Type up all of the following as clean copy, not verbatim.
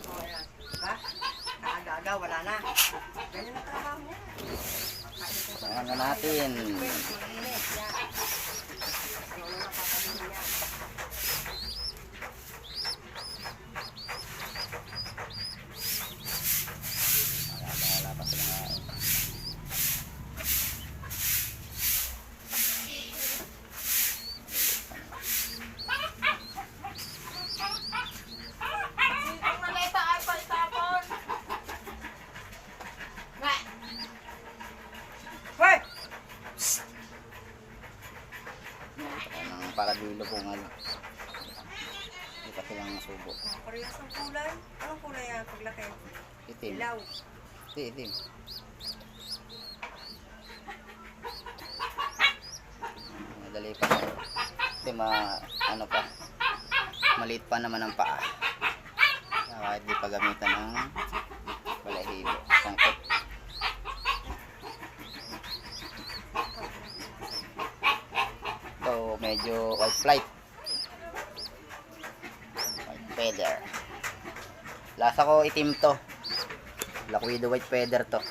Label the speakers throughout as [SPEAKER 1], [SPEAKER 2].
[SPEAKER 1] O, ayan. Diba? Kaaga-aga, wala na. Ganyan ang trabaho niya.
[SPEAKER 2] Ayan na natin.
[SPEAKER 1] Mainit, yan. Ano na napapalihin niya.
[SPEAKER 2] Wala pa sila nga.
[SPEAKER 3] Ang maleta ay palitapon.
[SPEAKER 1] Hoy!
[SPEAKER 2] Ang paradilo kung ano. Hindi pa silang nasubo.
[SPEAKER 1] Parehas ang kulay. Anong kulay yan paglaki?
[SPEAKER 2] Itim.
[SPEAKER 1] Ilaw.
[SPEAKER 2] Itim. Madali pa. Kasi ano pa. Maliit pa naman ang paa. Kaya kahit di pa gamitan ng balahibo. Sangkot. Ito medyo white flight. White feather. Lasa ko itim to. Black Widow white feather to.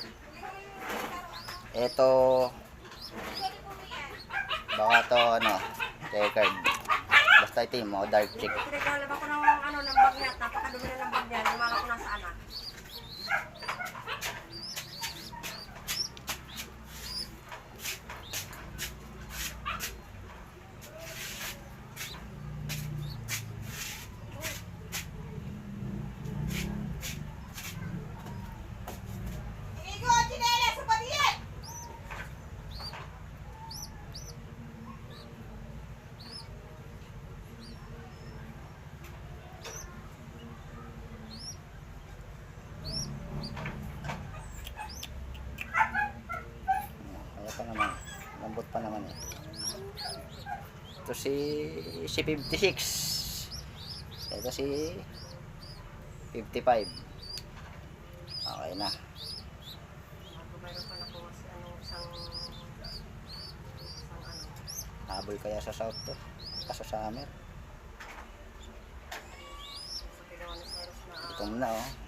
[SPEAKER 2] Ito baka to ano, checkered. Basta itim o dark chick.
[SPEAKER 1] Pinagkalab ako ng ano, ng bag niya. Napakadumi na ng bag niya. Lumaka ko nasa anak.
[SPEAKER 2] Kaya pa naman. Lambot pa naman eh. Ito si 56. Ito si 55. Okay na.
[SPEAKER 1] Mayroon pa na po kasi ano, isang ano.
[SPEAKER 2] Habol kaya sa south to. Kaso summer.
[SPEAKER 1] Sa ginawa ni Cyrus na
[SPEAKER 2] Gutom na oh.